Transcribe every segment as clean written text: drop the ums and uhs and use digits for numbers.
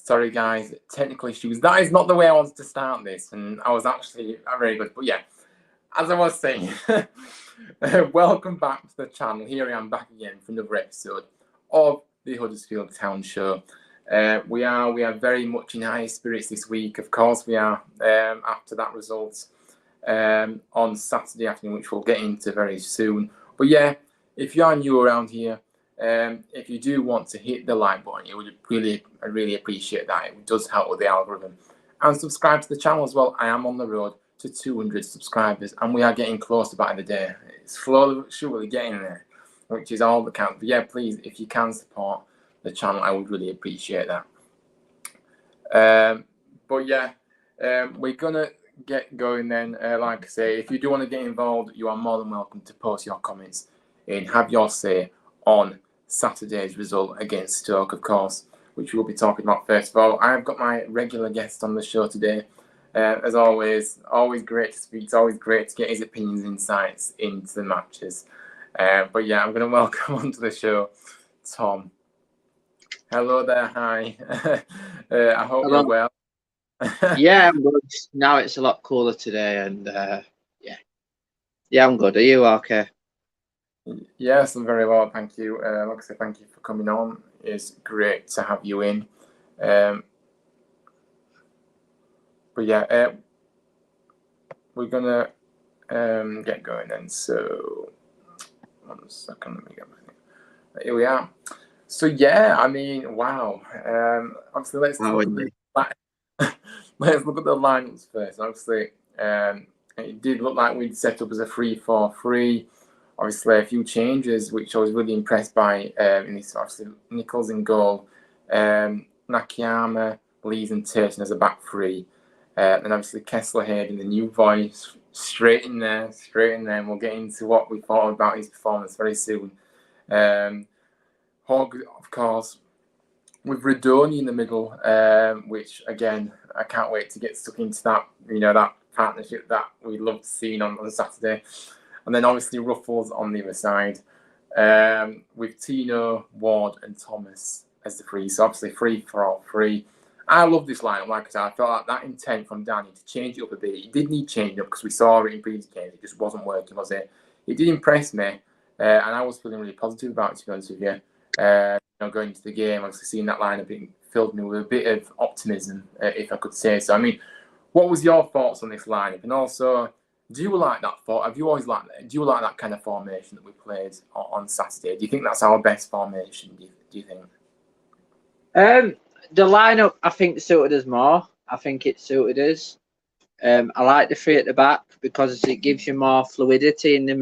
Sorry, guys, technical issues. That is not the way I wanted to start this, and I was actually very good. But yeah, as I was saying, welcome back to the channel. Here I am back again for another episode of the Huddersfield Town Show. We are very much in high spirits this week. Of course, we are after that result on Saturday afternoon, which we'll get into very soon. But yeah, if you are new around here, if you do want to hit the like button, I really appreciate that. It does help with the algorithm. And subscribe to the channel as well. I am on the road to 200 subscribers, and we are getting closer by the day. It's slowly but surely getting there, which is all that counts. But yeah, please, if you can support the channel, I would really appreciate that. But yeah, we're gonna get going then. Like I say, if you do want to get involved, you are more than welcome to post your comments and have your say on Saturday's result against Stoke, of course, which we'll be talking about first of all. I've got my regular guest on the show today. As always great to speak. It's always great to get his opinions and insights into the matches. But yeah, I'm going to welcome onto the show Tom. Hello there, hi. I hope you're well. Yeah, I'm good. Now it's a lot cooler today, and yeah, I'm good. Are you okay? Yes, I'm very well, thank you. Like I said, thank you for coming on. It's great to have you in. But yeah, we're gonna get going then. So 1 second, let me get my thing. Here we are. So yeah, I mean, wow. Obviously, let's look at the lineups first. Obviously, it did look like we'd set up as a 3-4-3. Obviously, a few changes, which I was really impressed by. In this, obviously, Nichols in goal, Nakayama, Lees, and Turton as a back three, and obviously Kessler Hayden, the new voice, straight in there. And we'll get into what we thought about his performance very soon. Hogg, of course, with Radoni in the middle, which again, I can't wait to get stuck into that. That partnership that we loved seeing on Saturday. And then obviously Ruffles on the other side, with Tino, Ward, and Thomas as the three. So obviously 3-4-3. I love this lineup. Like I said, I felt like that intent from Danny to change it up a bit. It did need changing up because we saw it in previous games. It just wasn't working, was it? It did impress me, and I was feeling really positive about it, to be honest with you. Going into the game, obviously seeing that lineup, it filled me with a bit of optimism, if I could say so. I mean, what was your thoughts on this lineup? And also, do you like that thought? Have you always liked that? Do you like that kind of formation that we played on Saturday? Do you think that's our best formation? Do you think? The lineup, I think, suited us more. I think it suited us. I like the three at the back because it gives you more fluidity in the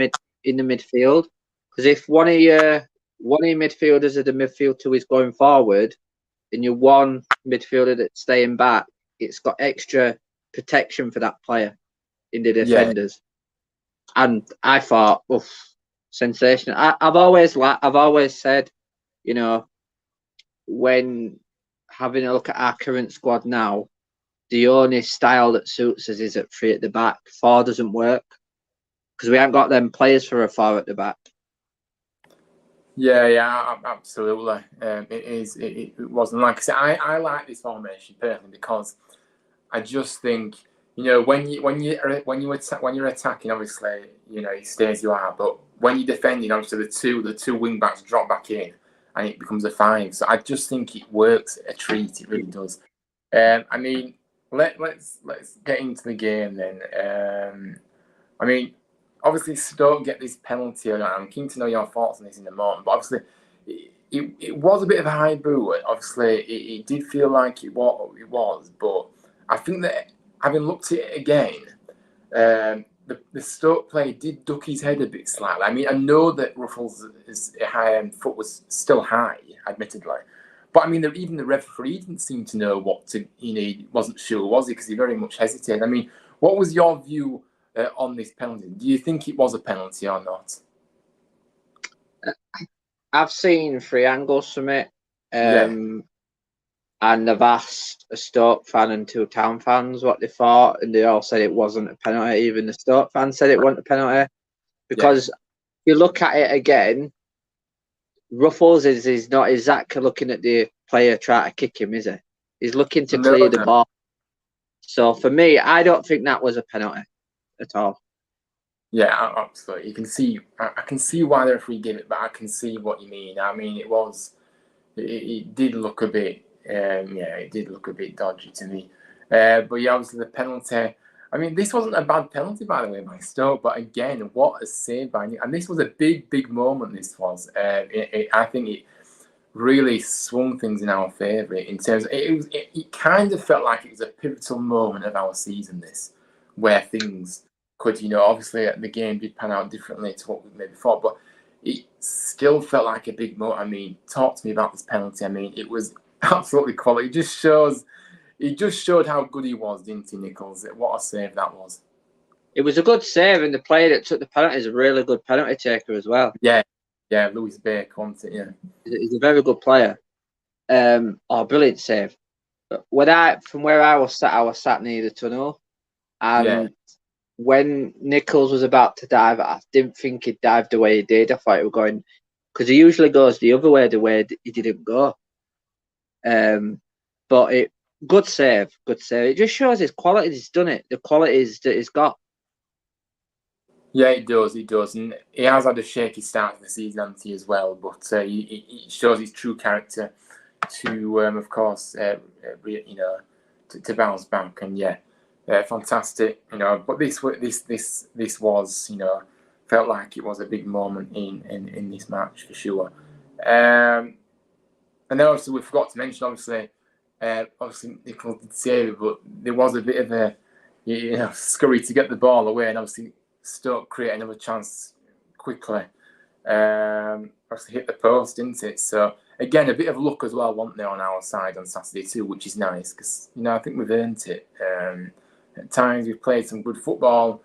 midfield. Because if one of your midfielders of the midfield two is going forward, and you're one midfielder that's staying back, it's got extra protection for that player in the defenders. Yeah. And I thought, sensational. I've always said, when having a look at our current squad now, the only style that suits us is at three at the back. 4 doesn't work because we haven't got them players for a 4 at the back. Yeah, absolutely. It wasn't, like I said, I like this formation personally because I just think, when you're attacking, obviously, you stay as you are. But when you're defending, obviously the two wing backs drop back in, and it becomes a 5. So I just think it works a treat. It really does. I mean, let's get into the game then. I mean, obviously Stoke get this penalty. I'm keen to know your thoughts on this in a moment. But obviously, it was a bit of a high boo. Obviously, it did feel like it was, but I think that having looked at it again, the Stoke player did duck his head a bit slightly. I mean, I know that Ruffles' foot was still high, admittedly. But I mean, even the referee didn't seem to know what to, he wasn't sure, was he? Because he very much hesitated. I mean, what was your view on this penalty? Do you think it was a penalty or not? I've seen 3 angles from it. And I've asked a Stoke fan and 2 Town fans what they thought, and they all said it wasn't a penalty. Even the Stoke fan said it wasn't a penalty. Because if you look at it again, Ruffles is not exactly looking at the player trying to kick him, is he? He's looking to No, clear the no. ball. So for me, I don't think that was a penalty at all. Yeah, absolutely. You can see, I can see why the referee gave it, but I can see what you mean. I mean, it did look a bit, yeah, it did look a bit dodgy to me. But yeah, obviously the penalty. I mean, this wasn't a bad penalty, by the way, by Stoke. But again, what a save by Nick. And this was a big, big moment. This was. I think it really swung things in our favour in terms. It kind of felt like it was a pivotal moment of our season. This, where things could, obviously the game did pan out differently to what we made before, but it still felt like a big moment. I mean, talk to me about this penalty. I mean, it was absolutely quality. It just showed how good he was, didn't he, Nichols? What a save that was. It was a good save, and the player that took the penalty is a really good penalty taker as well. Yeah, Lewis Baker, wasn't it? Yeah. He's a very good player. Brilliant save. But from where I was sat near the tunnel, and when Nichols was about to dive, I didn't think he dived the way he did. I thought he was going, because he usually goes the other way, the way he didn't go. But good save. It just shows his quality. He's done it. The qualities that he's got. Yeah, it does. And he has had a shaky start to the season, hasn't he, as well? But it shows his true character to, of course, to bounce back. And yeah, fantastic. But this was, felt like it was a big moment in this match for sure. And then obviously we forgot to mention, obviously Nichols did save it, but there was a bit of a scurry to get the ball away, and obviously Stoke create another chance quickly. Obviously hit the post, didn't it? So again, a bit of luck as well, wasn't there, on our side on Saturday too, which is nice because I think we've earned it. At times we've played some good football.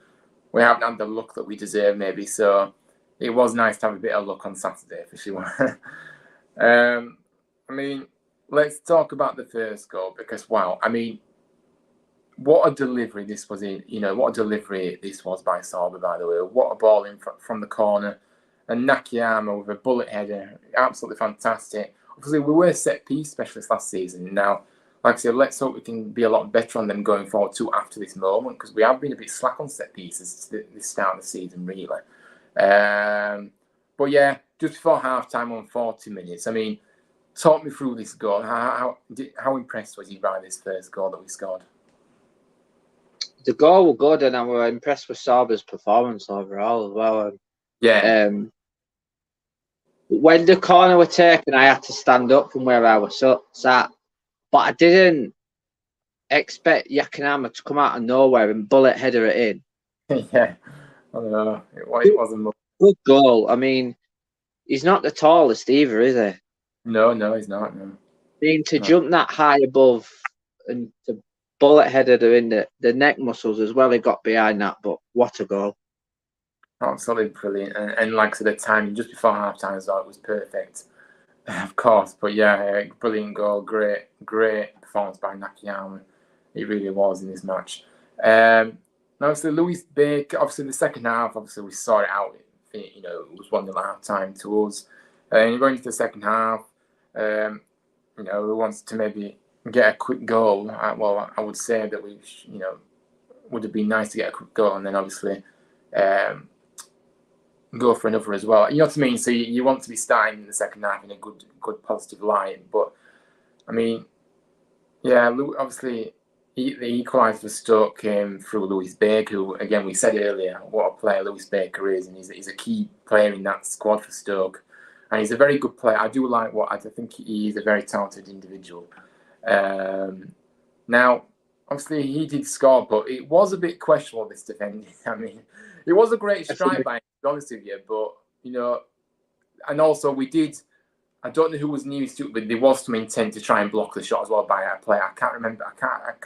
We haven't had the luck that we deserve, maybe. So it was nice to have a bit of luck on Saturday for sure. I mean, let's talk about the first goal because wow, I mean, what a delivery this was what a delivery this was by Sorba, by the way. What a ball in from the corner. And Nakayama with a bullet header. Absolutely fantastic. Obviously, we were set-piece specialists last season. Now, like I said, let's hope we can be a lot better on them going forward too after this moment because we have been a bit slack on set-pieces this start of the season, really. But yeah, just before half-time on 40 minutes, I mean, talk me through this goal. How impressed was you by this first goal that we scored? The goal was good, and I was impressed with Sorba's performance overall as well. Yeah. When the corner were taken, I had to stand up from where I was sat, but I didn't expect Yakinama to come out of nowhere and bullet header it in. Yeah, I don't know. It wasn't much. Good goal. I mean, he's not the tallest either, is he? No, he's not. No. I mean, to jump that high above and to bullet headed her in the neck muscles as well, he got behind that, but what a goal. Absolutely brilliant. And like I said, the timing just before half time as well, it was perfect, of course. But yeah, brilliant goal. Great performance by Nakayama. It really was in this match. Obviously, Lewis Baker, obviously, the second half, obviously, we saw it out. It was 1-0 half time to us. And going into the second half, we wanted to maybe get a quick goal. Well, I would say that we, would have been nice to get a quick goal, and then obviously go for another as well. You know what I mean? So you want to be starting in the second half in a good positive light. But I mean, yeah, obviously the equaliser for Stoke came through Lewis Baker, who again we said earlier what a player Lewis Baker is, and he's a key player in that squad for Stoke. And he's a very good player. I do like I think he is a very talented individual. Now, obviously, he did score, but it was a bit questionable, this defending. I mean, it was a great strike by him, to be honest with you, but, and also we did, I don't know who was nearest to it, but there was some intent to try and block the shot as well by a player. I can't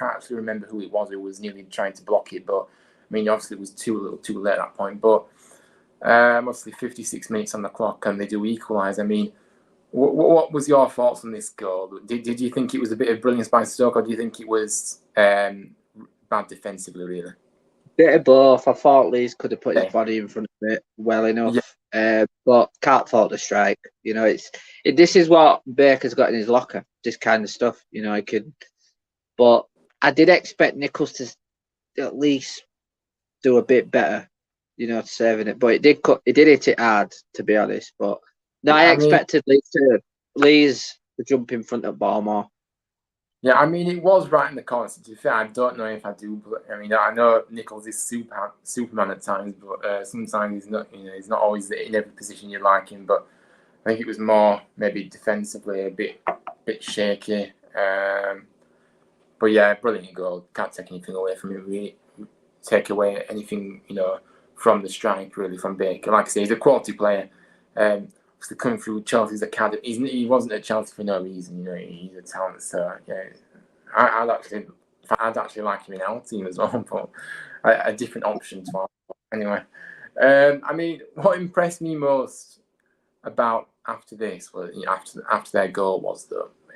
actually remember who it was who was nearly trying to block it, but, I mean, obviously it was too late at that point, but obviously 56 minutes on the clock and they do equalise. I mean, what was your thoughts on this goal? Did you think it was a bit of brilliance by Stoke, or do you think it was bad defensively, really? Bit of both. I thought Lees could have put his body in front of it well enough, but can't fault the strike. This is what Baker's got in his locker. This kind of stuff. He could But I did expect Nichols to at least do a bit better, you know, saving it. But it did hit it hard, to be honest. But no, I I mean, expected Lee's to jump in front of Balmore. yeah, I mean, it was right in the corner. To be fair, I don't know if I do, but I mean, I know Nichols is Superman at times, but sometimes he's not. You know, he's not always in every position you like him. But I think it was more maybe defensively a bit shaky. But yeah, brilliant goal. Can't take anything away from it. Really, take away anything from the strike really from Baker. Like I say, he's a quality player. Obviously coming through Chelsea's academy, he wasn't at Chelsea for no reason. You know, he's a talent. So yeah, I'd actually like him in our team as well, but a different option to our. Anyway, I mean, what impressed me most about after this, well, after their goal was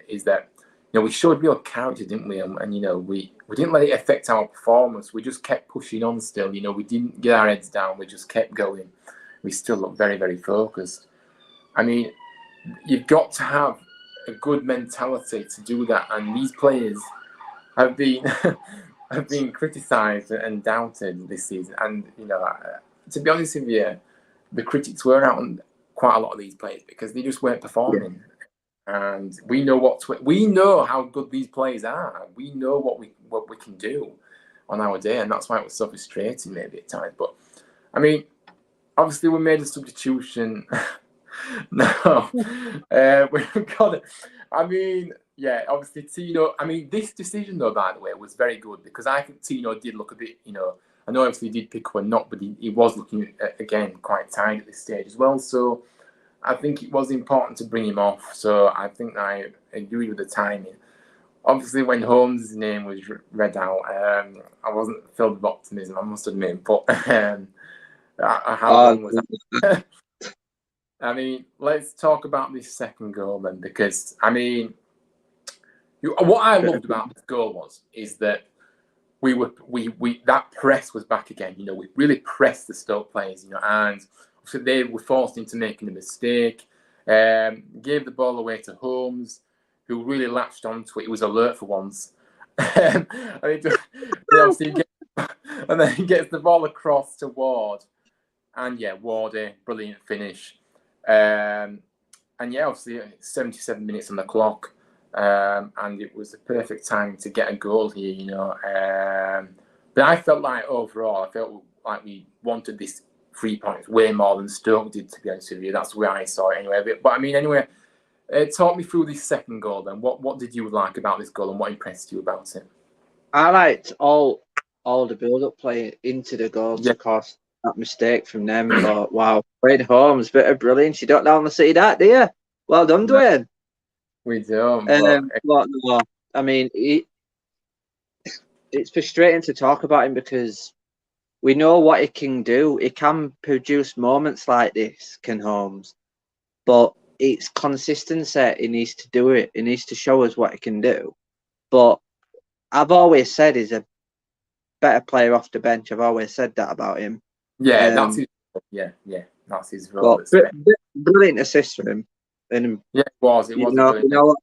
is that we showed real character, didn't we? And we didn't let it affect our performance. We just kept pushing on still. We didn't get our heads down. We just kept going. We still looked very, very focused. I mean, you've got to have a good mentality to do that. And these players have been have been criticised and doubted this season. And to be honest with you, the critics were out on quite a lot of these players because they just weren't performing. And we know how good these players are. We know what we can do on our day, and that's why it was so frustrating maybe at times. But I mean, obviously we made a substitution. No, we've got it. I mean, yeah, obviously Tino. I mean, this decision though, by the way, was very good because I think Tino did look a bit. I know obviously he did pick up a knock, but he was looking again quite tired at this stage as well. So I think it was important to bring him off. So I think I agree with the timing. Obviously, when Holmes' name was read out, I wasn't filled with optimism, I must admit. But how long was that? I mean, let's talk about this second goal then, because I mean, what I loved about this goal is that we that press was back again. We really pressed the Stoke players. And so they were forced into making a mistake. Gave the ball away to Holmes, who really latched onto it. He was alert for once. And then he gets the ball across to Ward. And yeah, Wardy, brilliant finish. And yeah, obviously 77 minutes on the clock. And it was the perfect time to get a goal here, But I felt like overall, we wanted this 3 points way more than Stoke did, to be honest with you. That's where I saw it anyway. But I mean, anyway, talk me through this second goal then. What did you like about this goal and what impressed you about it? I liked all the build-up play into the goal to cause that mistake from them. But wow, Wayne Holmes, bit of brilliance. You don't normally see that, do you? Well done, Dwayne. We don't. But no, I mean, it's frustrating to talk about him because we know what he can do. He can produce moments like this, Ken Holmes. But it's consistency. He needs to do it. He needs to show us what he can do. But I've always said he's a better player off the bench. I've always said that about him. Yeah, that's his role. Yeah, that's his role. Brilliant assist for him. And yeah, it was. You know what?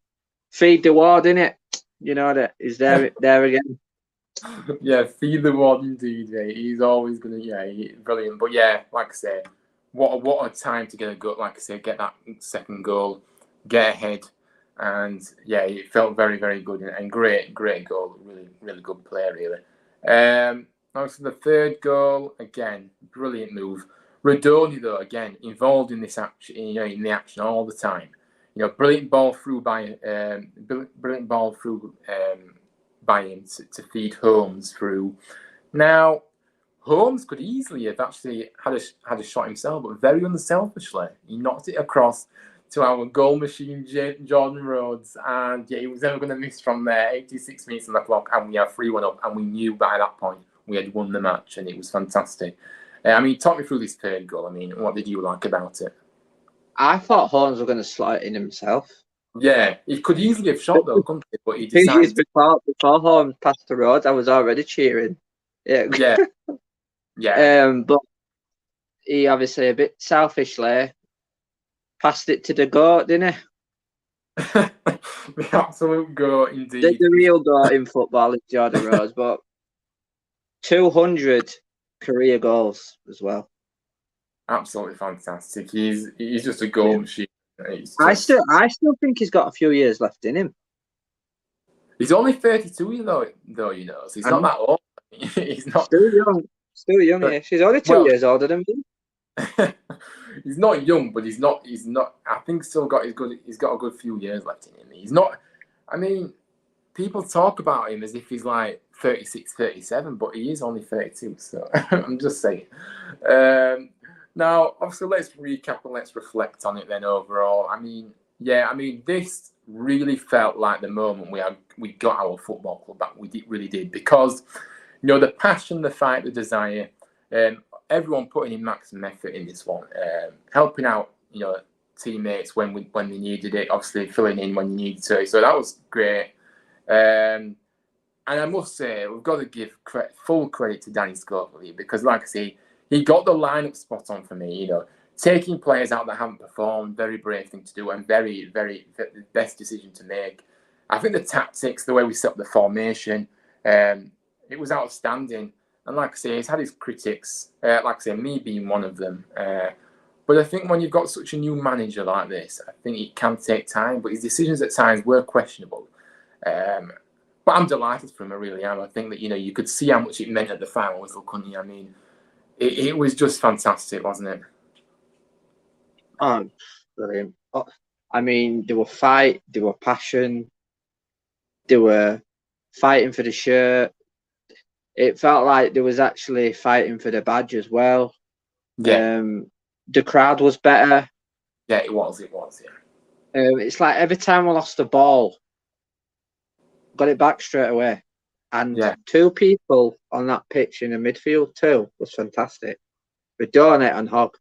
Feed the Ward, innit? You know that he's there again. Yeah, feed the Ward indeed. Yeah. He's always gonna. Yeah, brilliant. But yeah, like I said, what a time to get a goal. Like I said, get that second goal, get ahead, and yeah, it felt very, very good and great goal. Really, really good player, really. Obviously, the third goal again, brilliant move. Rodoni though, again involved in this action, in the action all the time. Brilliant ball through by him to feed Holmes through. Now, Holmes could easily have actually had a shot himself, but very unselfishly, he knocked it across to our goal machine, Jordan Rhodes, and yeah, he was never going to miss from there. 86 minutes on the clock, and we have 3-1 up, and we knew by that point we had won the match, and it was fantastic. I mean, talk me through this third goal. I mean, what did you like about it? I thought Holmes was going to slot it in himself. Yeah, he could easily have shot though, couldn't he? But he decided. Before Holmes passed the road, I was already cheering. Yeah. But he obviously a bit selfishly passed it to the goat, didn't he? The absolute goat indeed. The real goal in football is Jordan Rose, but 200 career goals as well. Absolutely fantastic. He's just a goal machine. I still think he's got a few years left in him. He's only 32 though, you know, so he's not that old. He's not still young. Still young, yeah. She's only 2 years older than me. He's not young, but he's not. I think he's got a good few years left in him. He's not. I mean, people talk about him as if he's like 36, 37, but he is only 32. So I'm just saying. Now, obviously, let's recap and let's reflect on it then overall. I mean, this really felt like the moment we got our football club back. We really did, because you know, the passion, the fight, the desire. Everyone putting in maximum effort in this one, helping out, you know, teammates when they needed it, obviously filling in when you needed to. So that was great. And I must say, we've got to give full credit to Danny Schofield here, because, like I say, he got the lineup spot on for me. You know, taking players out that haven't performed, very brave thing to do, and very, very the best decision to make. I think the tactics, the way we set up the formation, it was outstanding. And like I say, he's had his critics, like I say, me being one of them. But I think when you've got such a new manager like this, I think it can take time. But his decisions at times were questionable. But I'm delighted for him, I really am. I think that, you know, you could see how much it meant at the final whistle, couldn't you? I mean, it was just fantastic, wasn't it? Oh, brilliant. I mean, there were fight, there were passion, they were fighting for the shirt. It felt like there was actually fighting for the badge as well. Yeah. The crowd was better. Yeah, it was, yeah. It's like every time we lost the ball, got it back straight away. And two people on that pitch in the midfield too was fantastic. Redone and Hogg.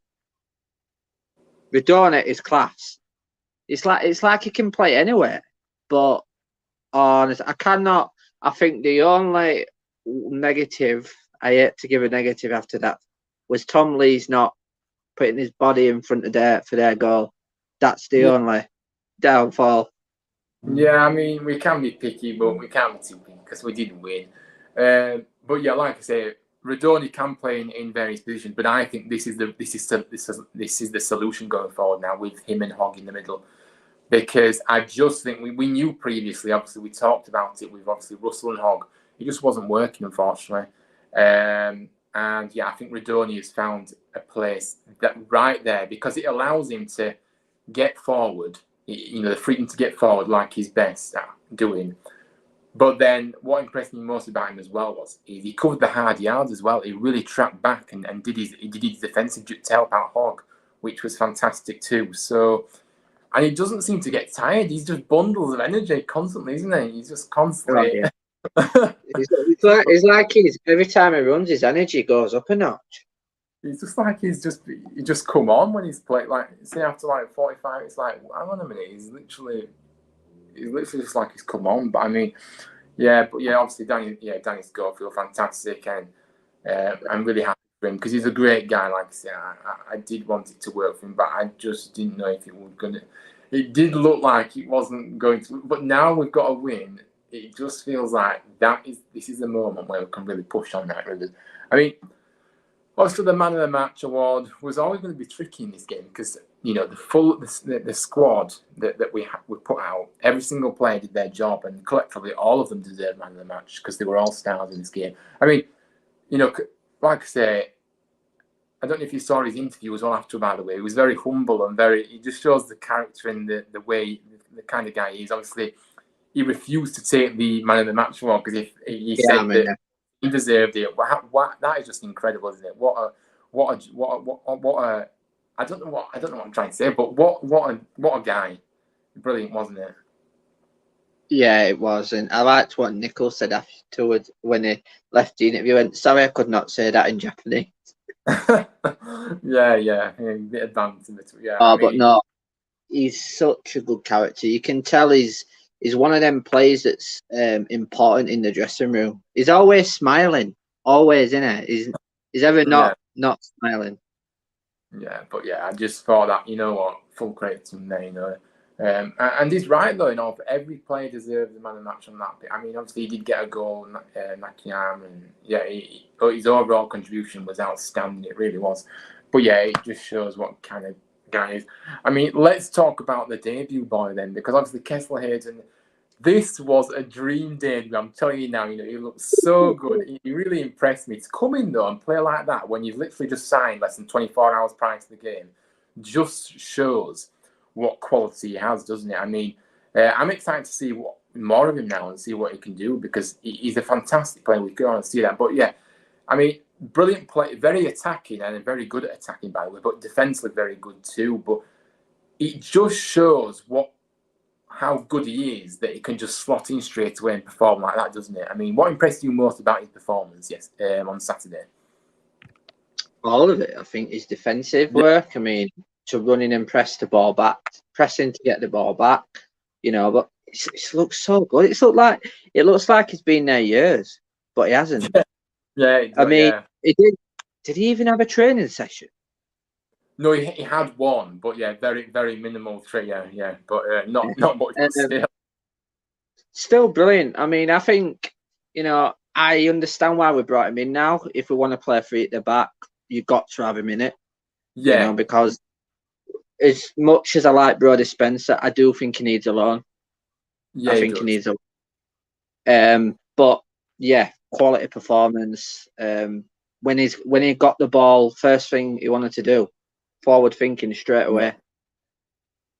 Redone is class. It's like he can play anywhere. But honestly, I think the only negative, I hate to give a negative after that, was Tom Lee's not putting his body in front of their goal. That's the only downfall. Yeah, I mean, we can be picky, but we can't be too picky because we didn't win. But yeah, like I say, Radoni can play in various positions, but I think this is the solution going forward now, with him and Hogg in the middle, because I just think we knew previously. Obviously, we talked about it with obviously Russell and Hogg. It just wasn't working, unfortunately. And yeah, I think Radoni has found a place that right there, because it allows him to get forward. You know, the freedom to get forward like he's best at doing. But then what impressed me most about him as well was he covered the hard yards as well. He really tracked back and did his defensive to help out Hogg, which was fantastic too. So, and he doesn't seem to get tired. He's just bundles of energy constantly, isn't he? He's just constantly. Oh, yeah. it's like every time he runs, his energy goes up a notch. It's just like he just come on when he's played. Like, say after like 45, it's like, hang on a minute, he's literally just like he's come on. But I mean, obviously Danny Schofield, fantastic, and I'm really happy for him because he's a great guy. Like I say, I did want it to work for him, but I just didn't know if it was gonna. It did look like it wasn't going to, but now we've got a win. It just feels like this is the moment where we can really push on that. Really, I mean. Also, the man of the match award was always going to be tricky in this game because, you know, the squad that we put out, every single player did their job, and collectively all of them deserved man of the match because they were all stars in this game. I mean, you know, like I say, I don't know if you saw his interview as well after, by the way. He was very humble and he just shows the character and the way, the kind of guy he is. Obviously, he refused to take the man of the match award because if he said that he deserved it. What that is just incredible, isn't it? What a I don't know what I'm trying to say, but what a guy. Brilliant, wasn't it? Yeah, it was, and I liked what Nicole said afterwards when he left the interview. And sorry, I could not say that in Japanese. yeah, a bit advanced in it. Yeah. Oh, but no, he's such a good character. You can tell he's one of them players that's important in the dressing room. He's always smiling, always, innit? He's ever not smiling. Yeah, but yeah, I just thought that, you know what, full credit to him there, you know. And he's right though, every player deserves the man of the match on that bit. I mean, obviously he did get a goal, Nakayama, and yeah, but his overall contribution was outstanding. It really was. But yeah, it just shows what kind of guy he is. I mean, let's talk about the debut boy then, because obviously Kessler Hayden. This was a dream debut. I'm telling you now. He looked so good. He really impressed me. To come in though and play like that when you've literally just signed less than 24 hours prior to the game, just shows what quality he has, doesn't it? I mean, I'm excited to see more of him now and see what he can do, because he's a fantastic player. We go on and see that. But yeah, I mean, brilliant play, very attacking and very good at attacking, by the way, but defensively very good too. But it just shows how good he is, that he can just slot in straight away and perform like that, doesn't it? I mean, what impressed you most about his performance, on Saturday? All of it. I think his defensive work. I mean, to running and press the ball back, pressing to get the ball back. But it looks so good. It looks like he's been there years, but he hasn't. Yeah. I mean, he did. Did he even have a training session? No, he had one, but yeah, very, very minimal training. Yeah, but not much. But still brilliant. I mean, I think I understand why we brought him in now. If we want to play three at the back, you've got to have him in it. Yeah, because as much as I like Brody Spencer, I do think he needs a loan. Yeah, I think he needs a loan. But yeah, quality performance. When he got the ball, first thing he wanted to do, forward thinking straight away.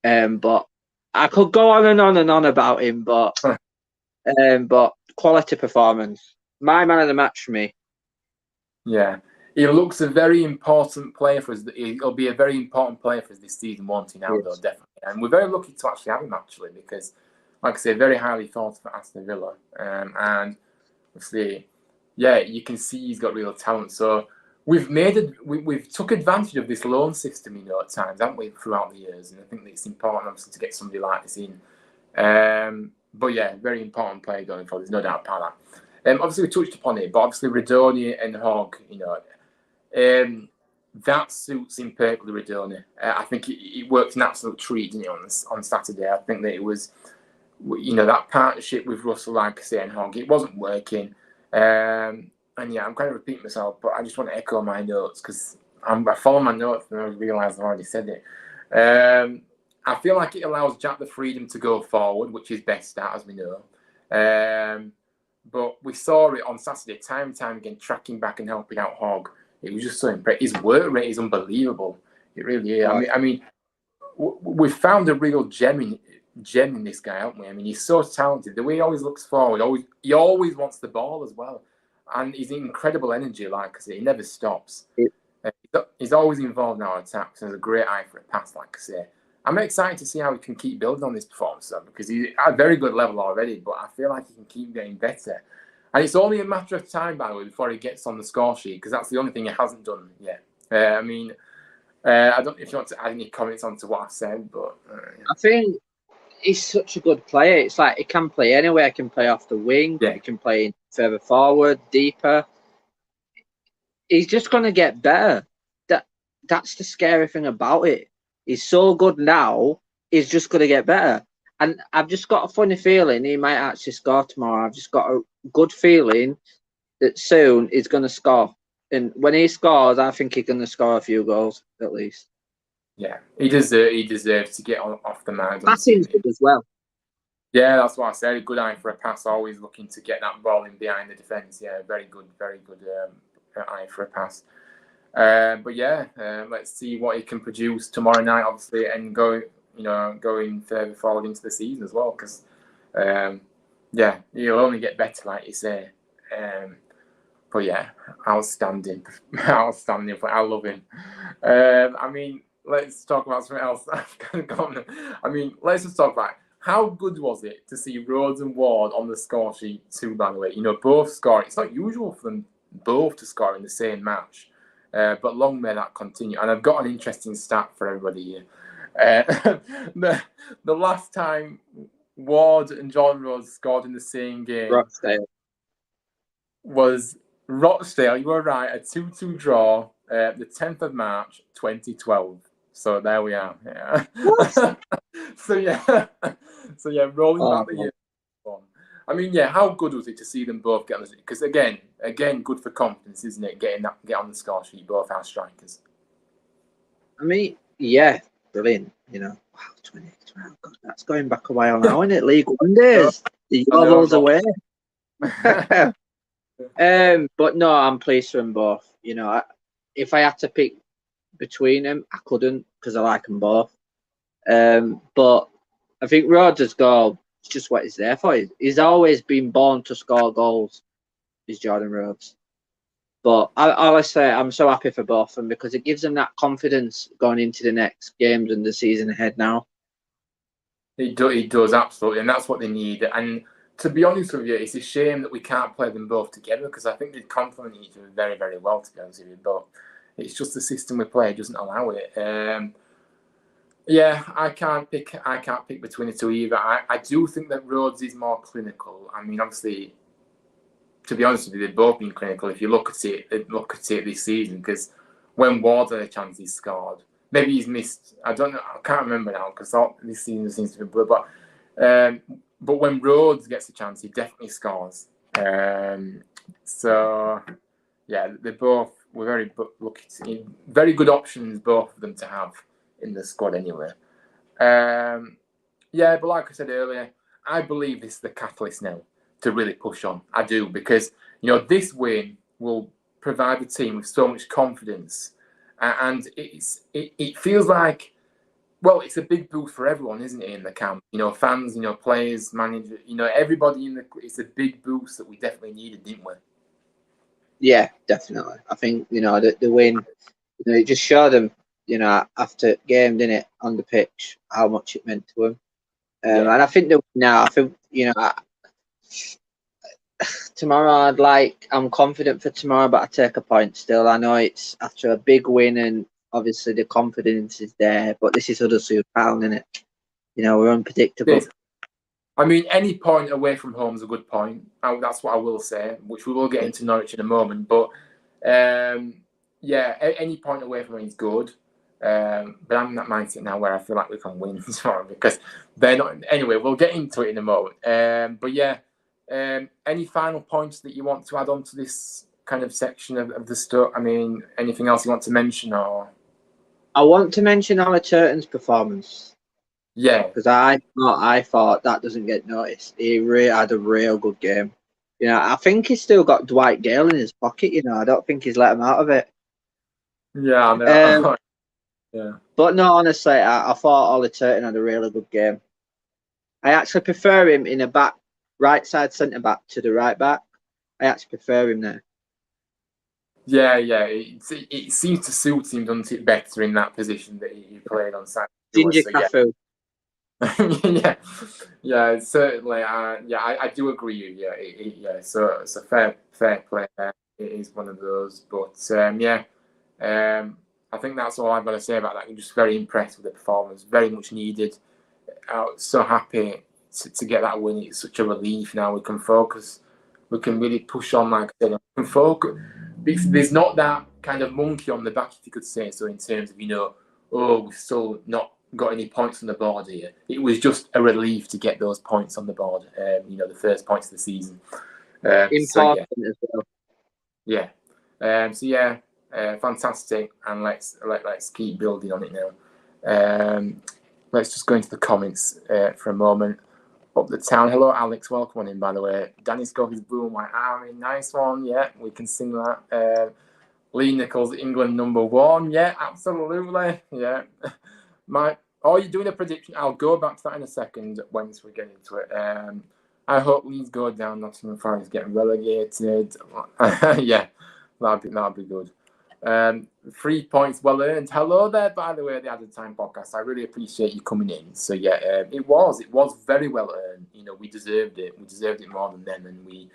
But I could go on and on and on about him, but quality performance. My man of the match for me. Yeah. He looks a very important player for us. He'll be a very important player for us this season, won't he, now, though, definitely. And we're very lucky to actually have him, actually, because, like I say, very highly thought for Aston Villa. And obviously, yeah, you can see he's got real talent. So we've took advantage of this loan system, at times, haven't we, throughout the years? And I think that it's important, obviously, to get somebody like this in. But yeah, very important player going forward. There's no doubt about that. Obviously, we touched upon it, but obviously, Radoni and Hogg, that suits him perfectly, Radoni. I think it worked an absolute treat, didn't it, on Saturday? I think that it was, that partnership with Russell, like I say, and Hogg, it wasn't working. And yeah, I'm kind of repeating myself, but I just want to echo my notes, because I follow my notes and I realise I've already said it. I feel like it allows Jack the freedom to go forward, which is best at, as we know. But we saw it on Saturday, time and time again, tracking back and helping out Hogg. It was just so impressive. His work rate is unbelievable. It really is. I mean, we've found a real gem in this guy, haven't we? I mean, he's so talented. The way he always looks forward, he always wants the ball as well, and he's incredible energy. Like I say, he never stops. He's always involved in our attacks, and has a great eye for a pass. Like I say, I'm excited to see how he can keep building on this performance, though, because he's at a very good level already. But I feel like he can keep getting better. And it's only a matter of time, by the way, before he gets on the score sheet, because that's the only thing he hasn't done yet. I mean, I don't know if you want to add any comments onto what I said, but yeah. I think he's such a good player. It's like he can play anywhere. He can play off the wing. Yeah. He can play further forward, deeper. He's just going to get better. That's the scary thing about it. He's so good now. He's just going to get better. And I've just got a funny feeling he might actually score tomorrow. I've just got a good feeling that soon he's going to score. And when he scores, I think he's going to score a few goals at least. Yeah, he deserves to get off the mound. Passing's good as well. Yeah, that's what I said. Good eye for a pass. Always looking to get that ball in behind the defence. Yeah, very good eye for a pass. But yeah, let's see what he can produce tomorrow night, obviously, and going further forward into the season as well. Because yeah, he'll only get better, like you say. But yeah, outstanding. I love him. I mean, let's talk about something else. I've kind of gone. I mean, let's just talk about how good was it to see Rhodes and Ward on the score sheet too, by the way. Both scoring. It's not usual for them both to score in the same match. But long may that continue. And I've got an interesting stat for everybody here. The last time Ward and John Rhodes scored in the same game was Rochdale. You were right, a 2-2 draw, the 10th of March, 2012. So there we are. Yeah. so yeah, so yeah, rolling Oh, back the year. I mean, yeah, how good was it to see them both get on the? Because again, good for confidence, isn't it? Get on the score sheet, both our strikers. I mean, yeah, brilliant. You know, wow, 20. Wow, God, that's going back a while now, isn't it? League One days. The I know, Yobbles away. But no, I'm pleased for them both. You know, if I had to pick between them, I couldn't because I like them both. But I think Rhodes' goal is just what he's there for. He's always been born to score goals. Is Jordan Rhodes. But honestly, I'm so happy for both of them because it gives them that confidence going into the next games and the season ahead now. It does, absolutely, and that's what they need. And to be honest with you, it's a shame that we can't play them both together because I think they complement each other very, very well, to be honest with you. But it's just the system we play doesn't allow it. Yeah, I can't pick between the two either. I do think that Rhodes is more clinical. I mean, obviously, to be honest with you, they've both been clinical. If you look at it this season, because when Ward had a chance, he scored. Maybe he's missed. I don't know. I can't remember now because this season seems to be blurred. But when Rhodes gets a chance, he definitely scores. So yeah, they both were very lucky. Very good options, both of them to have in the squad anyway. Yeah, but like I said earlier, I believe this is the catalyst now to really push on. I do, because this win will provide the team with so much confidence, and it feels like, well, it's a big boost for everyone, isn't it, in the camp? Fans, players, manager, everybody it's a big boost that we definitely needed, didn't we? Yeah, definitely. I think the win, it just showed them, after game, didn't it, on the pitch, how much it meant to them. And I think tomorrow I'm confident for tomorrow, but I take a point still. I know it's after a big win and obviously the confidence is there, but this is Huddersfield Town, isn't it? We're unpredictable. I mean, any point away from home is a good point. That's what I will say, which we will get into Norwich in a moment. But yeah, any point away from home is good. But I'm in that mindset now where I feel like we can win tomorrow because they're not. Anyway, we'll get into it in a moment. But yeah, any final points that you want to add on to this kind of section of the stuff? I mean, anything else you want to mention? Or I want to mention Alan Turton's performance. Yeah, because I thought that doesn't get noticed. He really had a real good game. I think he's still got Dwight Gale in his pocket. I don't think he's let him out of it. Yeah, I know. Yeah. But no, honestly, I thought Ollie Turton had a really good game. I actually prefer him in a right side centre back to the right back. I actually prefer him there. Yeah. It seems to suit him, doesn't it, better in that position that he played on Saturday. Ginger Cafu. Yeah, certainly. I do agree with you. Yeah, so it's a fair play there. It is one of those, but I think that's all I've got to say about that. I'm just very impressed with the performance. Very much needed. So happy to get that win. It's such a relief now. We can focus. We can really push on, like I said. We can focus. There's not that kind of monkey on the back, if you could say so, in terms of we've still not got any points on the board here. It was just a relief to get those points on the board. The first points of the season. Important as well. Yeah. Fantastic, and let's keep building on it now. Let's just go into the comments for a moment. Up the town. Hello, Alex. Welcome on in, by the way. Danny Scott is blue and white army. Nice one. Yeah, we can sing that. Lee Nichols, England #1. Yeah, absolutely. Yeah. You're doing a prediction. I'll go back to that in a second once we get into it. I hope Leeds go down. Nottingham Forest getting relegated. Yeah, that'll be good. 3 points well earned. Hello there, by the way, the Added Time podcast. I really appreciate you coming in. So yeah, it was very well earned. We deserved it. We deserved it more than them, and we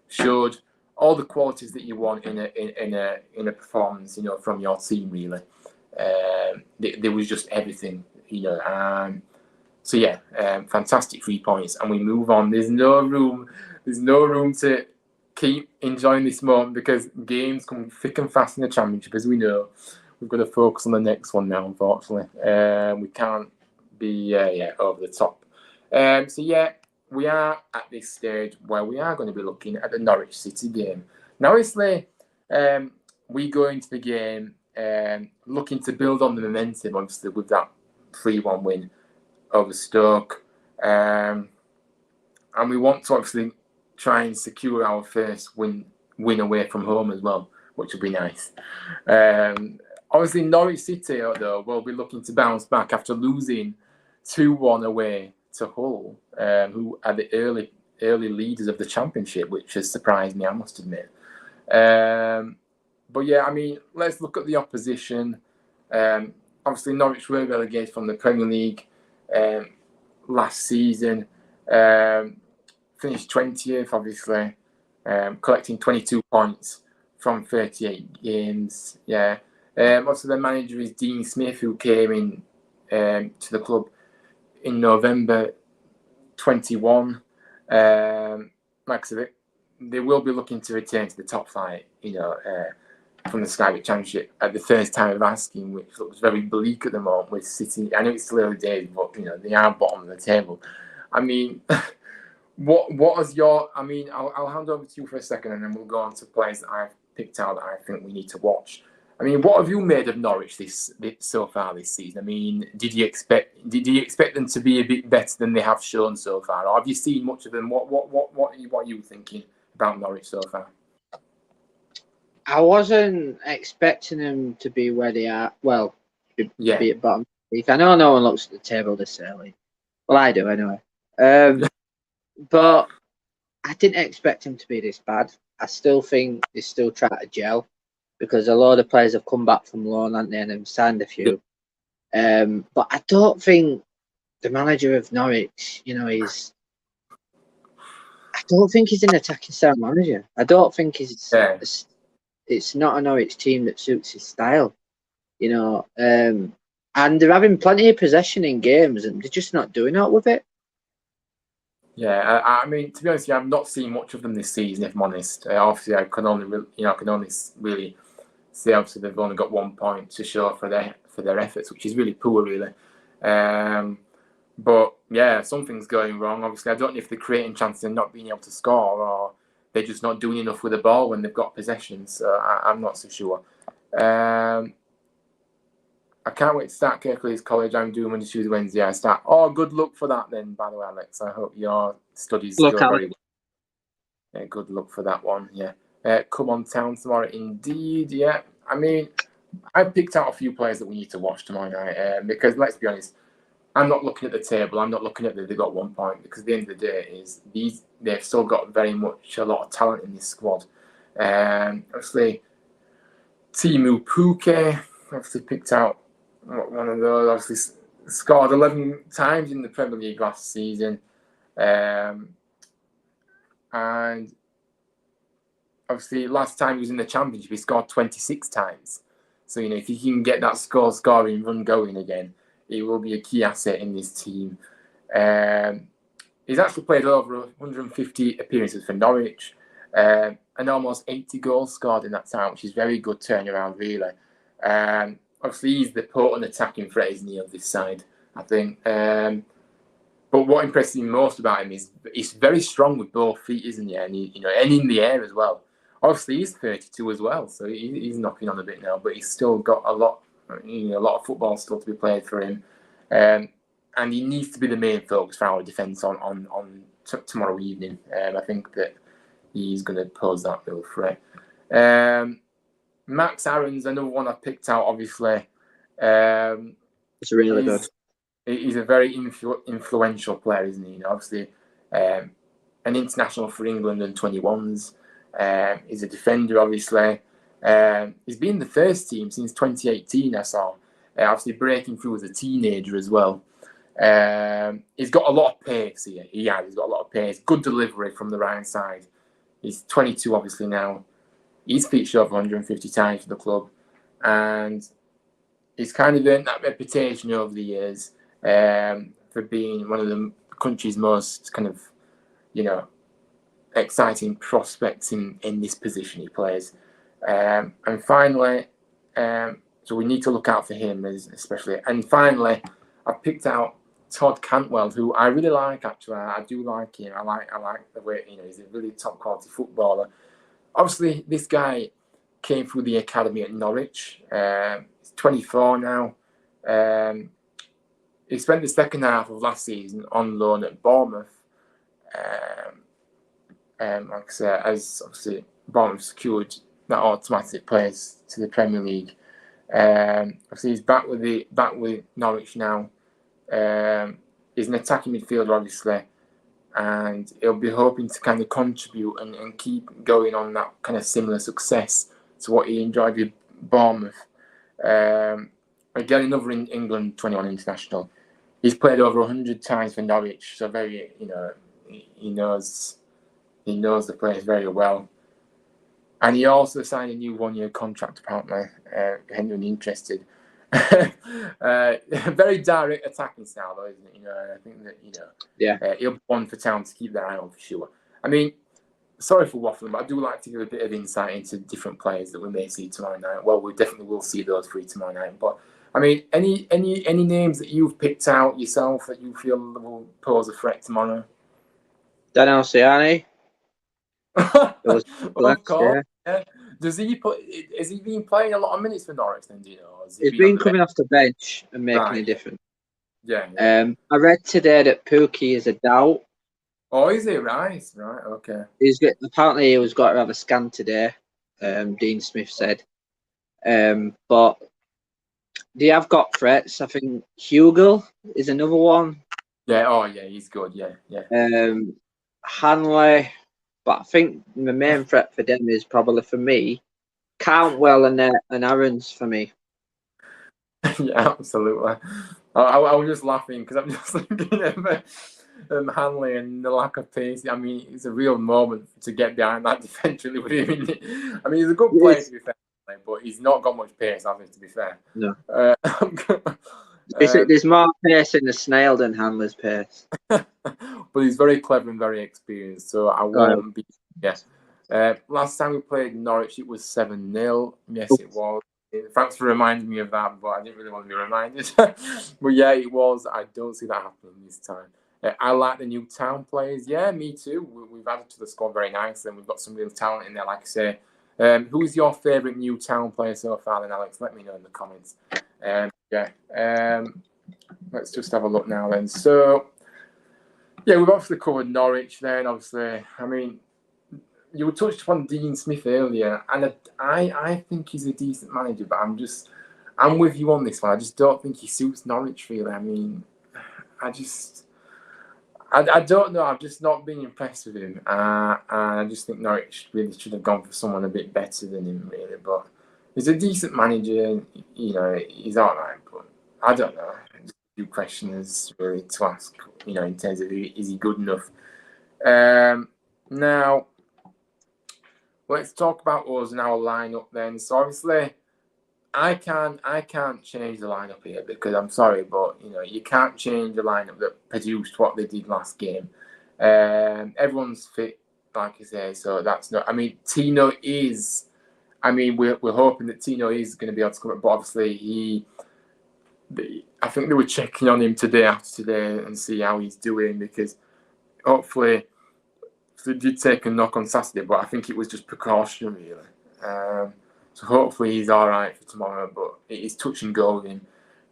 showed all the qualities that you want in a performance. From your team, really. There was just everything. So yeah, fantastic 3 points, and we move on. There's no room to keep enjoying this moment because games come thick and fast in the Championship, as we know. We've got to focus on the next one now, unfortunately. We can't be over the top. So yeah, we are at this stage where we are going to be looking at the Norwich City game. Now, obviously, we go into the game looking to build on the momentum, obviously, with that 3-1 win over Stoke. And we want to obviously try and secure our first win away from home as well, which would be nice. Obviously, Norwich City, though, will be looking to bounce back after losing 2-1 away to Hull, who are the early leaders of the Championship, which has surprised me, I must admit. But yeah, I mean, let's look at the opposition. Obviously, Norwich were relegated from the Premier League last season. Finished 20th, obviously, collecting 22 points from 38 games. Yeah. Also, the manager is Dean Smith, who came in to the club in November 21. Like I said, they will be looking to return to the top flight, from the Skyway Championship at the first time of asking, which looks very bleak at the moment with City. I know it's still early days, but they are bottom of the table. I mean, what is your? I mean, I'll hand over to you for a second, and then we'll go on to players that I've picked out that I think we need to watch. I mean, what have you made of Norwich so far this season? I mean, did you expect them to be a bit better than they have shown so far, or have you seen much of them? What are you thinking about Norwich so far? I wasn't expecting them to be where they are. Well, be at bottom. I know no one looks at the table this early. Well, I do anyway. But I didn't expect them to be this bad. I still think they still try to gel, because a lot of players have come back from loan, haven't they, and have signed a few. But I don't think the manager of Norwich, I don't think he's an attacking style manager. I don't think it's not a Norwich team that suits his style, and they're having plenty of possession in games, and they're just not doing that with it. Yeah, I mean, to be honest, I've not seen much of them this season, if I'm honest. Obviously, I can only really say obviously they've only got 1 point to show for their efforts, which is really poor, really. But yeah, something's going wrong. Obviously, I don't know if they're creating chances and not being able to score, or they're just not doing enough with the ball when they've got possession. So I'm not so sure. I can't wait to start Kirklees College. I'm doing Monday, Tuesday, Wednesday. I start. Oh, good luck for that then, by the way, Alex. I hope your studies go very well. Yeah, good luck for that one. Yeah. Come on town tomorrow, indeed. Yeah. I mean, I picked out a few players that we need to watch tomorrow night because, let's be honest, I'm not looking at the table. I'm not looking at that they've got 1 point, because at the end of the day is they've still got very much a lot of talent in this squad. Obviously, Timu Puke, obviously picked out one of those. Obviously scored 11 times in the Premier League last season, and obviously last time he was in the Championship, he scored 26 times. So if he can get that scoring run going again, he will be a key asset in this team. He's actually played over 150 appearances for Norwich, and almost 80 goals scored in that time, which is very good turnaround, really. Obviously, he's the potent attacking threat, isn't he, of this side, I think. But what impresses me most about him is he's very strong with both feet, isn't he? And and in the air as well. Obviously, he's 32 as well, so he's knocking on a bit now, but he's still got a lot of football still to be played for him. And he needs to be the main focus for our defence on tomorrow evening. I think that he's going to pose that real threat. Max Aaron's another one I picked out, obviously. It's really good. He's a very influential player, isn't he? Obviously, an international for England and 21s. He's a defender, obviously. He's been in the first team since 2018, I saw. Obviously, breaking through as a teenager as well. He's got a lot of pace here. He's got a lot of pace. Good delivery from the right side. He's 22, obviously, now. He's featured over 150 times for the club. And he's kind of earned that reputation over the years for being one of the country's most kind of, exciting prospects in this position he plays. And finally, so we need to look out for him especially. And finally, I've picked out Todd Cantwell, who I really like. Actually, I do like him. I like the way he's a really top quality footballer. Obviously, this guy came through the academy at Norwich. He's 24 now. He spent the second half of last season on loan at Bournemouth. Like I said, as obviously Bournemouth secured that automatic place to the Premier League. Obviously, he's back with Norwich now. He's an attacking midfielder, obviously, and he'll be hoping to kind of contribute and keep going on that kind of similar success to what he enjoyed with Bournemouth. Again, another England 21 international. He's played over 100 times for Norwich, so very, he knows the players very well. And he also signed a new 1-year contract, apparently. Anyone interested? Very direct attacking style, though, isn't it? I think that he'll be one for town to keep their eye on for sure. I mean, sorry for waffling, but I do like to give a bit of insight into different players that we may see tomorrow night. Well, we definitely will see those three tomorrow night. But I mean, any names that you've picked out yourself that you feel will pose a threat tomorrow? Daniel Siani. Of course. Yeah. Has he been playing a lot of minutes for Norwich then, do you know? He's been coming off the bench and making a difference. Yeah. I read today that Pookie is a doubt. Oh, is he? Right, okay. Apparently he was got to have a scan today, Dean Smith said. But they have got threats. I think Hugel is another one. Yeah, he's good, yeah. Hanley. But I think the main threat for them is probably, for me, Cantwell and Aaron's for me. Yeah, absolutely. I was just laughing because I'm just thinking of Hanley and the lack of pace. I mean, it's a real moment to get behind that defence, really, with him. I mean, he's a good player, to be fair, but he's not got much pace, I think, to be fair. No. There's more pace in the snail than Hanley's pace. But he's very clever and very experienced, so I won't be. Yes. Last time we played Norwich, it was 7-0. Yes, it was. Thanks for reminding me of that, but I didn't really want to be reminded. But yeah, it was. I don't see that happening this time. I like the new town players. Yeah, me too. We've added to the squad very nicely, and we've got some real talent in there, like I say. Who's your favourite new town player so far, then, Alex? Let me know in the comments. Let's just have a look now, then. So, yeah, we've obviously covered Norwich then, obviously. I mean, you touched upon Dean Smith earlier, and I think he's a decent manager, but I'm with you on this one. I just don't think he suits Norwich, really. I mean, I don't know. I've just not been impressed with him. And I just think Norwich really should have gone for someone a bit better than him, really. But he's a decent manager. He's all right, but I don't know. Just a few questions, really, to ask, in terms of is he good enough. Now, let's talk about us and our lineup then. So obviously, I can't change the lineup here because I'm sorry, but you can't change a lineup that produced what they did last game. Everyone's fit, like I say, so that's not. I mean, Tino is. I mean, we're hoping that Tino is going to be able to come up, but obviously I think they were checking on him after today and see how he's doing, because hopefully. They did take a knock on Saturday, but I think it was just precaution, really. So hopefully he's all right for tomorrow, but it is touch and go with him.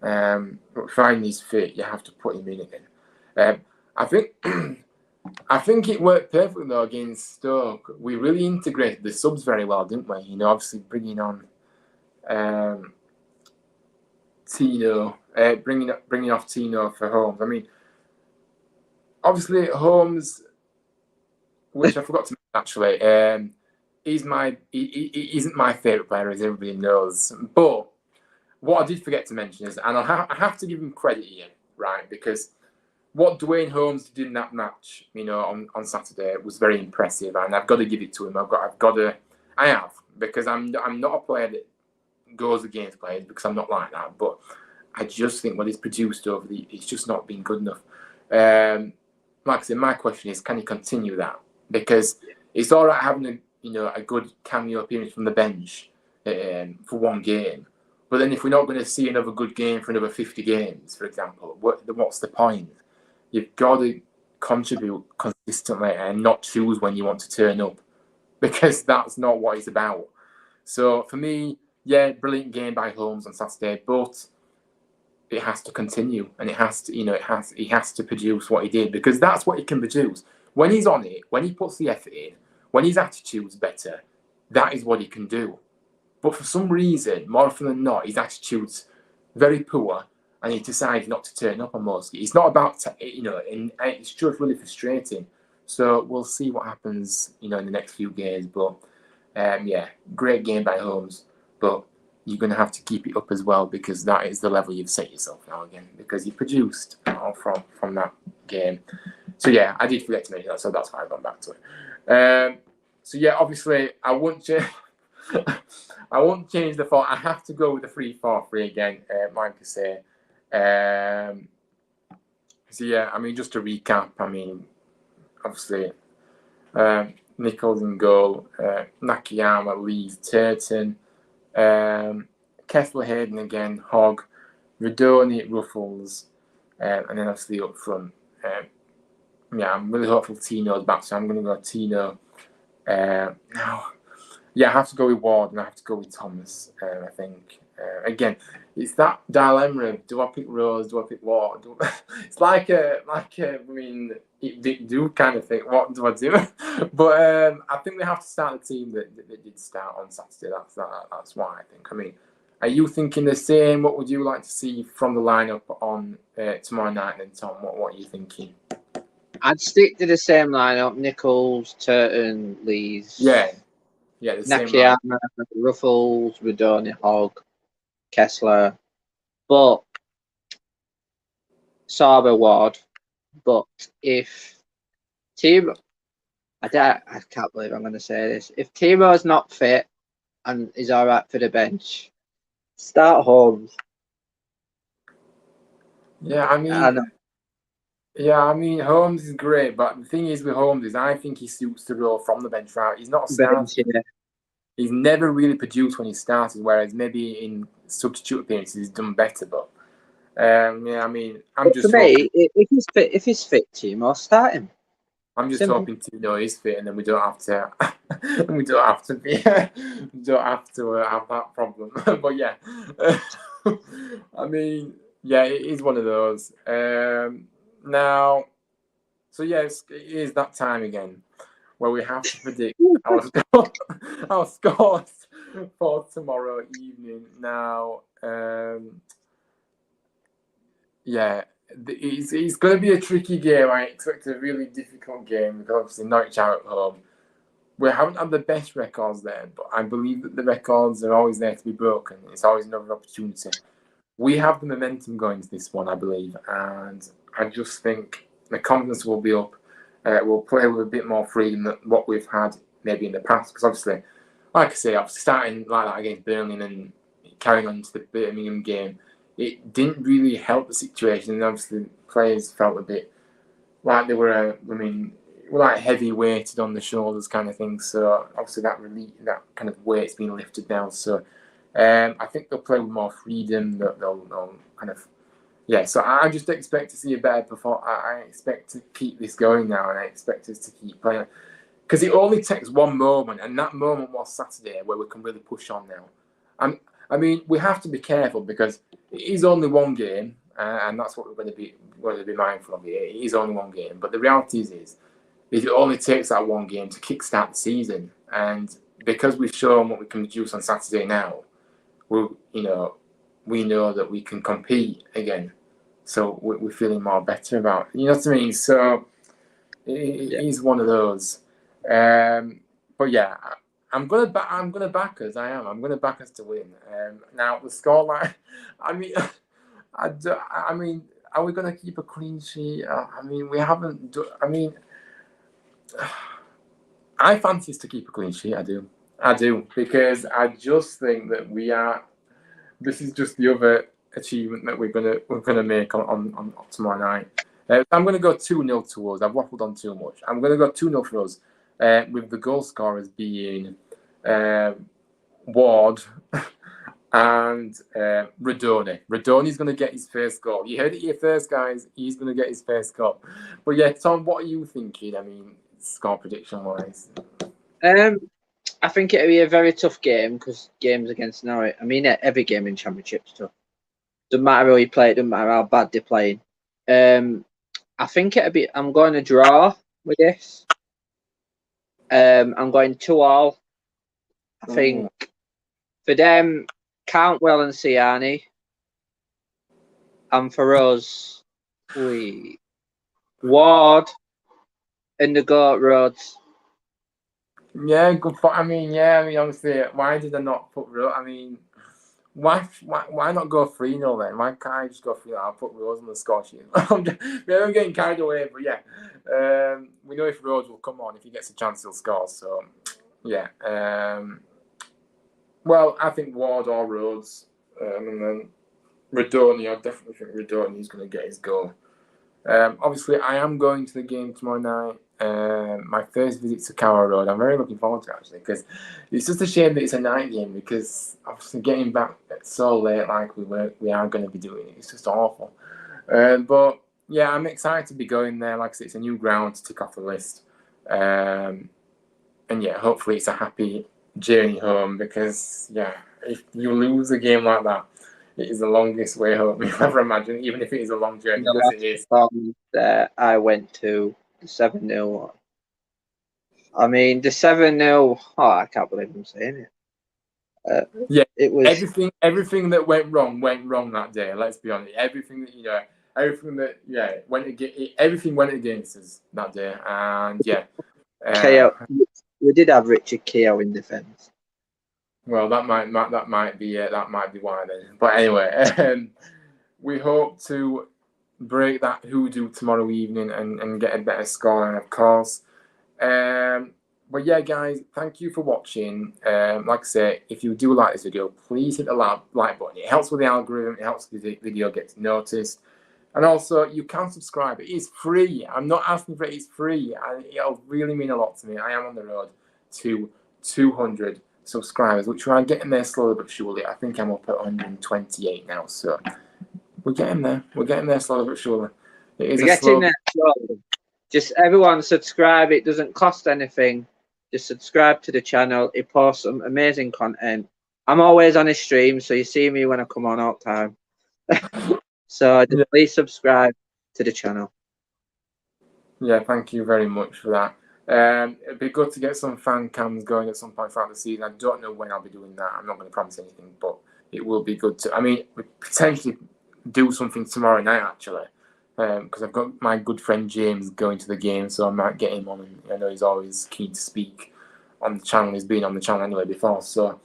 But finding he's fit, you have to put him in again. I think it worked perfectly, though, against Stoke. We really integrated the subs very well, didn't we? Obviously bringing on Tino, bringing off Tino for Holmes. I mean, obviously Holmes, which I forgot to mention actually, he isn't my favourite player, as everybody knows. But what I did forget to mention is, and I have to give him credit here, right? Because what Dwayne Holmes did in that match, on Saturday was very impressive, and I've got to give it to him. I have, because I'm not a player that goes against players, because I'm not like that. But I just think what he's produced it's just not been good enough. Like I said, my question is, can he continue that? Because it's all right having a good cameo appearance from the bench for one game, But then if we're not going to see another good game for another 50 games, for example, what's the point? You've got to contribute consistently and not choose when you want to turn up, because that's not what it's about. So for me, yeah, brilliant game by Holmes on Saturday, but it has to continue, and it has to, he has to produce what he did, because that's what he can produce. When he's on it, when he puts the effort in, when his attitude's better, that is what he can do. But for some reason, more often than not, his attitude's very poor, and he decides not to turn up on most. It's not about, and it's just really frustrating. So we'll see what happens, in the next few games. But yeah, great game by Holmes, but you're going to have to keep it up as well, because that is the level you've set yourself now again, because you produced from that game. So yeah, I did forget to mention that, so that's why I've gone back to it. So yeah, obviously I won't change. I won't change the thought. I have to go with the 3-4-3 again, like I say. So yeah, just to recap, obviously Nichols in goal, Nakayama, Lees, Turton, Kessler, Hayden again, Hogg, Radoni, Ruffles, and then obviously up front. I'm really hopeful Tino's back, so I'm going to go Tino. Now, yeah, I have to go with Ward and I have to go with Thomas. I think again, it's that dilemma of, do I pick Rose? Do I pick Ward? It's like it do kind of think, what do I do? But I think we have to start the team that did start on Saturday. That's why I think. Are you thinking the same? What would you like to see from the lineup on tomorrow night? Then Tom, what are you thinking? I'd stick to the same lineup: Nichols, Turton, Lees. Yeah, the Nakayama, same Ruffles, Radoni, Hogg, Kessler, but Saba, Ward. But if Timo, I can't believe I'm going to say this. If Timo's not fit and is all right for the bench, start Holmes. Yeah, Holmes is great, but the thing is with Holmes is I think he suits the role from the bench route. He's not a starter. Yeah. He's never really produced when he started, whereas maybe in substitute appearances he's done better. But I'm just hoping, if he's fit, Timo, start him. I'm just hoping Tino is fit, and then we don't have to have that problem. But yeah, yeah, it is one of those. Now, so yes, it is that time again where we have to predict our scores for tomorrow evening. Now, yeah, it's going to be a tricky game. I expect a really difficult game, because obviously Norwich are at home. We haven't had the best records there, but I believe that the records are always there to be broken. It's always another opportunity. We have the momentum going to this one, I believe, and I just think the confidence will be up. We'll play with a bit more freedom than what we've had maybe in the past, because obviously, like I say, starting like that against Burnley and carrying on to the Birmingham game, it didn't really help the situation, and obviously players felt a bit like they were, like heavy weighted on the shoulders kind of thing. So obviously that kind of weight's been lifted now. So I think they'll play with more freedom. They'll kind of, yeah. So I just expect to see a better performance. I expect to keep this going now, and I expect us to keep playing, because it only takes one moment, and that moment was Saturday, where we can really push on now. We have to be careful, because it is only one game, and that's what we're going to be mindful of here. It is only one game, but the reality is it only takes that one game to kickstart the season. And because we've shown what we can produce on Saturday now, we know that we can compete again. So we're feeling more better about it. You know what I mean? So it is one of those. But yeah, I'm gonna back us. I'm gonna back us to win. Now the scoreline. Are we gonna keep a clean sheet? We haven't. I fancy us to keep a clean sheet. I do, because I just think that we are. This is just the other achievement that we're gonna make on tomorrow night. I'm gonna go 2-0 to us. I've waffled on too much. I'm gonna go 2-0 for us, with the goal scorers being Ward and Radoni. Radoni's going to get his first goal. You heard it here first, guys. He's going to get his first goal. But yeah, Tom, what are you thinking? I mean, score prediction wise. I think it'll be a very tough game because games against Norwich. I mean, every game in Championship's tough. Doesn't matter how you play. It doesn't matter how bad they're playing. I think it'll be. I'm going to draw with this. I'm going 2-2. I think for them, Cantwell and Siani, and for us, Ward and the Goat Roads. Yeah, good. I mean, honestly, why did I not put? I mean, why not go 3-0 then? Why can't I just go 3-0? I'll put Rose on the score sheet. I'm getting carried away, but yeah, we know if Rose will come on, if he gets a chance, he'll score. So, yeah. Well, I think Ward or Rhodes, and then Radoni. I definitely think Radoni is going to get his goal. Obviously, I am going to the game tomorrow night. My first visit to Carrow Road. I'm very looking forward to it, actually, because it's just a shame that it's a night game, because obviously getting back so late like we are going to be doing it, it's just awful. But yeah, I'm excited to be going there. Like I said, it's a new ground to tick off the list. And yeah, hopefully it's a happy journey home, because yeah, if you lose a game like that, it is the longest way home you'll ever imagine, even if it is a long journey, because it is. I went to the 7-0. I mean, the 7-0. Oh, I can't believe I'm saying it. Yeah, it was everything that went wrong that day. Let's be honest. Everything that everything went against us that day, and yeah. We did have Richard Keogh in defence. Well, that might be why then. But anyway, we hope to break that hoodoo tomorrow evening and get a better score, and of course. But yeah, guys, thank you for watching. Like I say, if you do like this video, please hit the like button. It helps with the algorithm. It helps the video gets noticed. And also, you can subscribe. It is free. I'm not asking for it. It's free. And it'll really mean a lot to me. I am on the road to 200 subscribers, which we are getting there slowly but surely. I think I'm up at 128 now. So we're getting there. We're getting there slowly but surely. It is getting there slowly. Just everyone subscribe. It doesn't cost anything. Just subscribe to the channel. It posts some amazing content. I'm always on his stream, so you see me when I come on all the time. So please subscribe to the channel. Yeah, thank you very much for that. It'd be good to get some fan cams going at some point throughout the season. I don't know when I'll be doing that. I'm not going to promise anything, but it will be good to. I mean, we potentially do something tomorrow night, actually, because I've got my good friend James going to the game, so I might get him on. And I know he's always keen to speak on the channel. He's been on the channel anyway before, so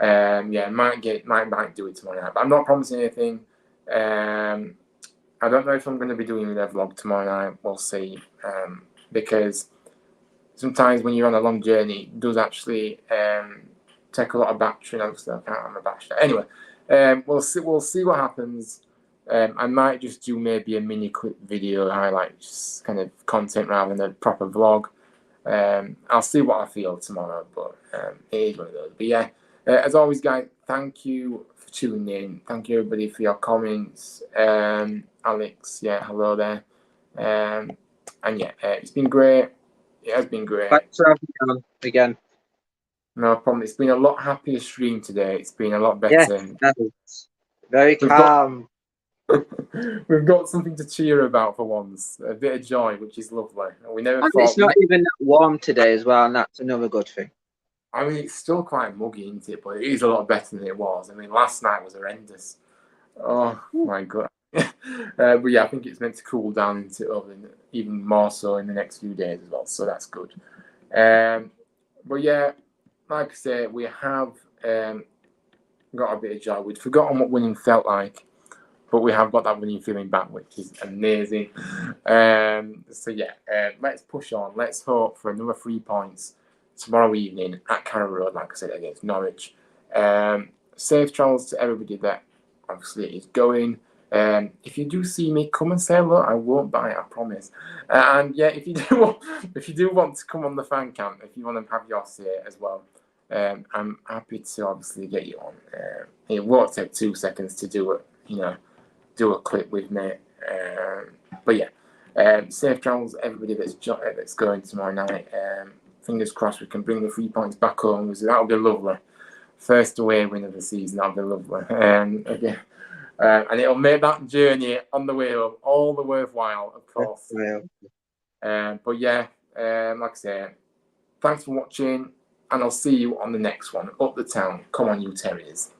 yeah, might do it tomorrow night. But I'm not promising anything. I don't know if I'm going to be doing a vlog tomorrow night. We'll see, because sometimes when you're on a long journey, it does actually take a lot of battery. Obviously, I can't have my battery. Anyway, we'll see what happens. I might just do maybe a mini quick video highlights, kind of content rather than a proper vlog. I'll see what I feel tomorrow, but it is one of those. But yeah, as always, guys, thank you for tuning in. Thank you, everybody, for your comments. Alex, yeah, hello there. And yeah, it's been great. It has been great. Thanks for having me on again. No problem. It's been a lot happier stream today. It's been a lot better. Yeah, very calm. We've got something to cheer about for once. A bit of joy, which is lovely. We never thought it's not even that warm today as well, and that's another good thing. I mean, it's still quite muggy, isn't it? But it is a lot better than it was. I mean, last night was horrendous. Oh my god. But yeah, I think it's meant to cool down into even more so in the next few days as well. So that's good. But yeah, like I say, we have got a bit of joy. We'd forgotten what winning felt like, but we have got that winning feeling back, which is amazing. So yeah, let's push on. Let's hope for another 3 points tomorrow evening at Carrow Road, like I said, against Norwich. Safe travels to everybody that obviously is going. If you do see me, come and say hello. I won't bite, I promise. And yeah, if you do want to come on the fan camp, if you want to have your say as well, I'm happy to obviously get you on. It won't take 2 seconds to do it, do a clip with me. But yeah, safe travels, everybody that's going tomorrow night. Fingers crossed we can bring the 3 points back home, because that'll be lovely. First away win of the season, that'll be lovely. Again, and it'll make that journey on the way home all the worthwhile, of course. But yeah, like I say, thanks for watching, and I'll see you on the next one. Up the town. Come on, you Terriers.